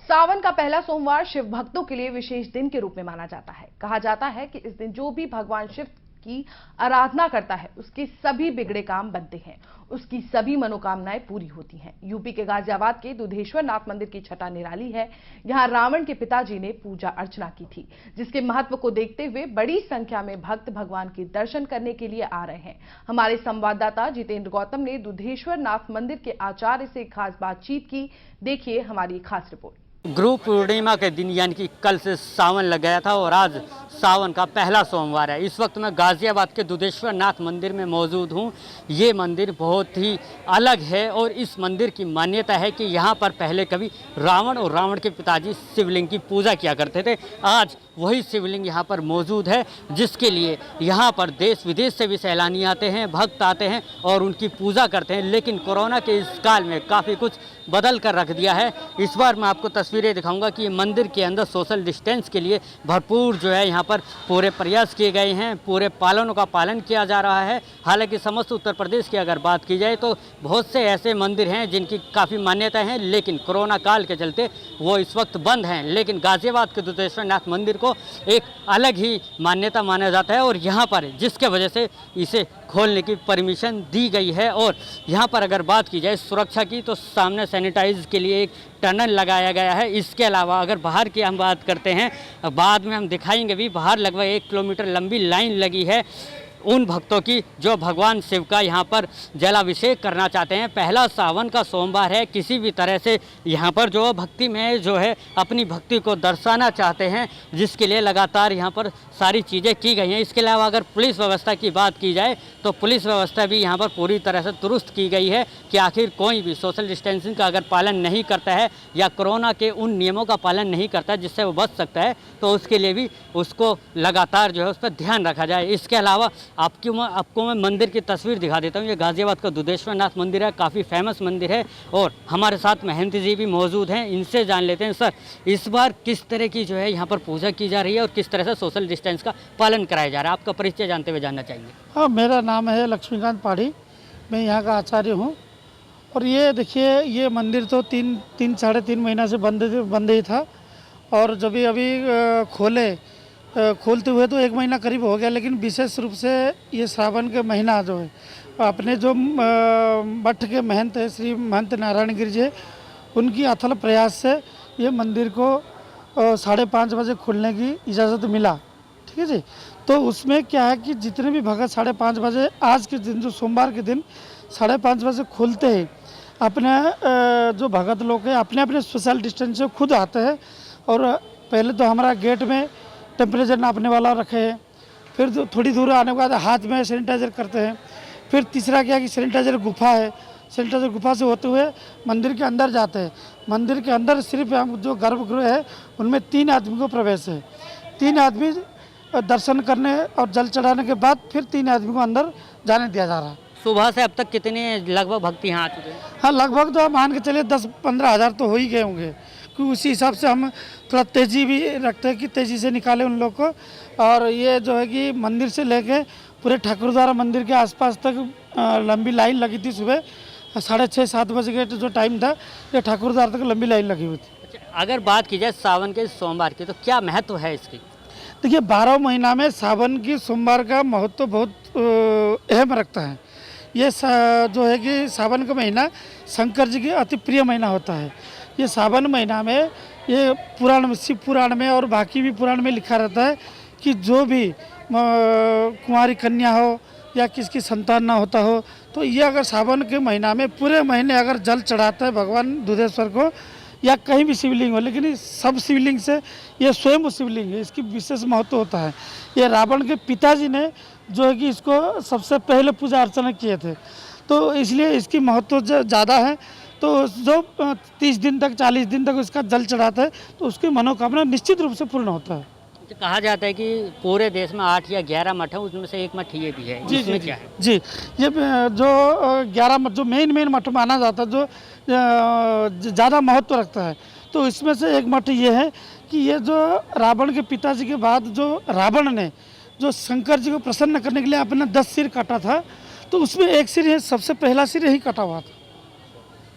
सावन का पहला सोमवार शिव भक्तों के लिए विशेष दिन के रूप में माना जाता है। कहा जाता है कि इस दिन जो भी भगवान शिव की आराधना करता है उसके सभी बिगड़े काम बनते हैं, उसकी सभी मनोकामनाएं पूरी होती हैं। यूपी के गाजियाबाद के दुधेश्वर नाथ मंदिर की छटा निराली है। यहां रावण के पिताजी ने पूजा अर्चना की थी, जिसके महत्व को देखते हुए बड़ी संख्या में भक्त भगवान के दर्शन करने के लिए आ रहे हैं। हमारे संवाददाता जितेंद्र गौतम ने दुधेश्वर नाथ मंदिर के आचार्य से खास बातचीत की। देखिए हमारी खास रिपोर्ट। गुरु पूर्णिमा के दिन यानी कि कल से सावन लग गया था और आज सावन का पहला सोमवार है। इस वक्त मैं गाजियाबाद के दुधेश्वर नाथ मंदिर में मौजूद हूँ। ये मंदिर बहुत ही अलग है और इस मंदिर की मान्यता है कि यहाँ पर पहले कभी रावण और रावण के पिताजी शिवलिंग की पूजा किया करते थे। आज वही शिवलिंग यहाँ पर मौजूद है, जिसके लिए यहाँ पर देश विदेश से भी सैलानी आते हैं, भक्त आते हैं और उनकी पूजा करते हैं। लेकिन कोरोना के इस काल में काफ़ी कुछ बदल कर रख दिया है। इस बार मैं आपको तस्वीरें दिखाऊंगा कि मंदिर के अंदर सोशल डिस्टेंस के लिए भरपूर जो है यहाँ पर पूरे प्रयास किए गए हैं, पूरे पालनों का पालन किया जा रहा है। हालांकि समस्त उत्तर प्रदेश की अगर बात की जाए तो बहुत से ऐसे मंदिर हैं जिनकी काफ़ी मान्यता है, लेकिन कोरोना काल के चलते वो इस वक्त बंद हैं। लेकिन गाजियाबाद के दुधेश्वर नाथ मंदिर को एक अलग ही मान्यता माना जाता है और यहाँ पर जिसके वजह से इसे खोलने की परमिशन दी गई है। और यहाँ पर अगर बात की जाए सुरक्षा की तो सामने सैनिटाइज के लिए एक टनल लगाया गया है। इसके अलावा अगर बाहर की हम बात करते हैं, बाद में हम दिखाएंगे भी, बाहर लगभग 1 किलोमीटर लंबी लाइन लगी है उन भक्तों की जो भगवान शिव का यहाँ पर जलाभिषेक करना चाहते हैं। पहला सावन का सोमवार है, किसी भी तरह से यहाँ पर जो भक्ति में जो है अपनी भक्ति को दर्शाना चाहते हैं, जिसके लिए लगातार यहाँ पर सारी चीज़ें की गई हैं। इसके अलावा अगर पुलिस व्यवस्था की बात की जाए तो पुलिस व्यवस्था भी यहाँ पर पूरी तरह से दुरुस्त की गई है कि आखिर कोई भी सोशल डिस्टेंसिंग का अगर पालन नहीं करता है या कोरोना के उन नियमों का पालन नहीं करता है जिससे वो बच सकता है, तो उसके लिए भी उसको लगातार जो है उस पर ध्यान रखा जाए। इसके अलावा आपको मैं मंदिर की तस्वीर दिखा देता हूँ। ये गाजियाबाद का दुधेश्वर नाथ मंदिर है, काफ़ी फेमस मंदिर है और हमारे साथ महंत जी भी मौजूद हैं। इनसे जान लेते हैं, सर इस बार किस तरह की जो है यहाँ पर पूजा की जा रही है और किस तरह से सोशल डिस्टेंस का पालन कराया जा रहा है। आपका परिचय जानते हुए जानना चाहिए। हाँ, मेरा नाम है लक्ष्मीकांत पाड़ी, मैं यहाँ का आचार्य हूँ। और ये देखिए, ये मंदिर तो साढ़े तीन महीना से बंद ही था और जब अभी खोलते हुए तो 1 महीना करीब हो गया। लेकिन विशेष रूप से ये सावन के महीना जो है, अपने जो मठ के महंत है श्री महंत नारायण गिरी जी, उनकी अथल प्रयास से ये मंदिर को 5:30 बजे खोलने की इजाज़त मिला। ठीक है जी। तो उसमें क्या है कि जितने भी भगत 5:30 बजे, आज के दिन जो सोमवार के दिन 5:30 बजे खोलते हैं, अपने जो भगत लोग हैं अपने अपने सोशल डिस्टेंस से खुद आते हैं। और पहले तो हमारा गेट में टेम्परेचर नापने वाला रखे हैं, फिर थोड़ी दूर आने के बाद हाथ में सैनिटाइज़र करते हैं। फिर तीसरा क्या कि सैनिटाइज़र गुफा है, सैनिटाइज़र गुफा से होते हुए मंदिर के अंदर जाते हैं। मंदिर के अंदर सिर्फ हम जो गर्भगृह है उनमें 3 आदमी को प्रवेश है। 3 आदमी दर्शन करने और जल चढ़ाने के बाद फिर 3 आदमी को अंदर जाने दिया जा रहा है। सुबह से अब तक कितने लगभग भक्ति यहाँ आ चुके हैं? हाँ, लगभग तो मान के चलिए 10-15 हज़ार तो हो ही गए होंगे, क्योंकि उसी हिसाब से हम थोड़ा तेज़ी भी रखते हैं कि तेज़ी से निकालें उन लोग को। और ये जो है कि मंदिर से लेके पूरे ठाकुरद्वारा मंदिर के आसपास तक लंबी लाइन लगी थी। सुबह 6:30-7 बजे के जो टाइम था, ये ठाकुरद्वारा तक लंबी लाइन लगी हुई थी। अच्छा, अगर बात की जाए सावन के सोमवार की तो क्या महत्व है इसकी? देखिए, 12 महीना में सावन की सोमवार का महत्व बहुत अहम रखता है। ये जो है कि सावन का महीना शंकर जी की अति प्रिय महीना होता है। ये सावन महीना में ये पुराण में, शिव पुराण में और बाकी भी पुराण में लिखा रहता है कि जो भी कुंवारी कन्या हो या किसकी संतान ना होता हो, तो ये अगर सावन के महीना में पूरे महीने अगर जल चढ़ाता है भगवान दुधेश्वर को या कहीं भी शिवलिंग हो, लेकिन इस सब शिवलिंग से ये स्वयं शिवलिंग है, इसकी विशेष महत्व होता है। ये रावण के पिताजी ने जो है कि इसको सबसे पहले पूजा अर्चना किए थे, तो इसलिए इसकी महत्व ज़्यादा है। तो जो 30 दिन तक 40 दिन तक उसका जल चढ़ाता है तो उसकी मनोकामना निश्चित रूप से पूर्ण होता है। तो कहा जाता है कि पूरे देश में 8 या 11 मठ है, उसमें से एक मठ ये भी है। जी इसमें जी क्या है? जी, ये जो 11 मठ जो मेन मठ माना जाता है, जो ज़्यादा महत्व रखता है, तो इसमें से एक मठ ये है कि ये जो रावण के पिताजी के बाद जो रावण ने जो शंकर जी को प्रसन्न करने के लिए अपना 10 सिर काटा था, तो उसमें एक सिर सबसे पहला सिर यही कटा हुआ था।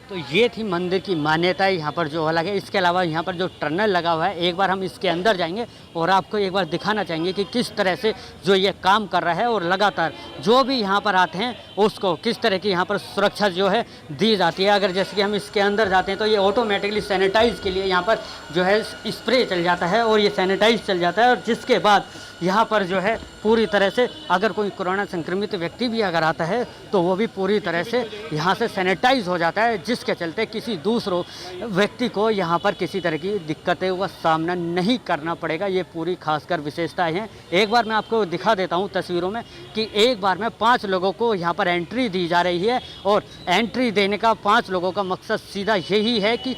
तो ये थी मंदिर की मान्यता यहाँ पर जो अलग है। इसके अलावा यहाँ पर जो टनल लगा हुआ है, एक बार हम इसके अंदर जाएंगे और आपको एक बार दिखाना चाहेंगे कि किस तरह से जो ये काम कर रहा है और लगातार जो भी यहाँ पर आते हैं उसको किस तरह की यहाँ पर सुरक्षा जो है दी जाती है। अगर जैसे कि हम इसके अंदर जाते हैं तो ये ऑटोमेटिकली सैनिटाइज के लिए यहाँ पर जो है स्प्रे चल जाता है और ये सैनिटाइज चल जाता है, और जिसके बाद यहाँ पर जो है पूरी तरह से अगर कोई कोरोना संक्रमित व्यक्ति भी अगर आता है तो वो भी पूरी तरह से यहाँ से सैनिटाइज हो जाता है, जिसके चलते किसी दूसरों व्यक्ति को यहाँ पर किसी तरह की दिक्कतें का सामना नहीं करना पड़ेगा। ये पूरी खासकर विशेषताएं हैं। एक बार मैं आपको दिखा देता हूँ तस्वीरों में कि एक बार में 5 लोगों को यहाँ पर एंट्री दी जा रही है, और एंट्री देने का 5 लोगों का मकसद सीधा यही है कि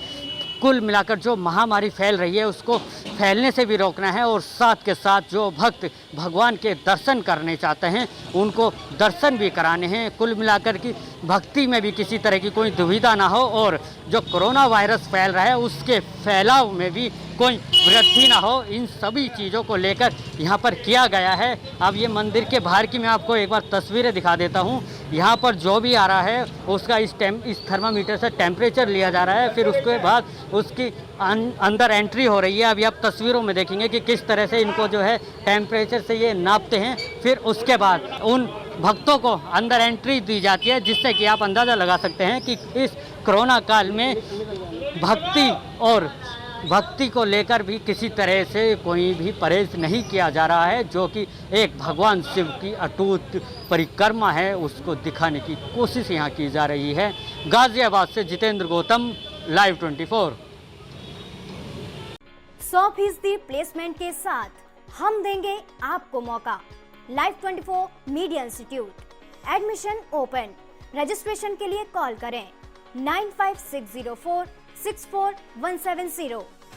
कुल मिलाकर जो महामारी फैल रही है उसको फैलने से भी रोकना है, और साथ के साथ जो भक्त भगवान के दर्शन करने चाहते हैं उनको दर्शन भी कराने हैं। कुल मिलाकर की भक्ति में भी किसी तरह की कोई दुविधा ना हो, और जो कोरोना वायरस फैल रहा है उसके फैलाव में भी कोई वृद्धि ना हो, इन सभी चीज़ों को लेकर यहाँ पर किया गया है। अब ये मंदिर के बाहर की मैं आपको एक बार तस्वीरें दिखा देता हूँ। यहाँ पर जो भी आ रहा है उसका इस थर्मामीटर से टेम्परेचर लिया जा रहा है, फिर उसके बाद उसकी अंदर एंट्री हो रही है। अभी आप तस्वीरों में देखेंगे कि किस तरह से इनको जो है टेम्परेचर से ये नापते हैं, फिर उसके बाद उन भक्तों को अंदर एंट्री दी जाती है, जिससे कि आप अंदाज़ा लगा सकते हैं कि इस कोरोना काल में भक्ति को लेकर भी किसी तरह से कोई भी परहेज नहीं किया जा रहा है। जो कि एक भगवान शिव की अटूट परिक्रमा है उसको दिखाने की कोशिश यहाँ की जा रही है। गाजियाबाद से जितेंद्र गौतम, लाइव 24। 100% प्लेसमेंट के साथ हम देंगे आपको मौका। Live 24 media institute, admission open. Registration के लिए कॉल करें 9560464170।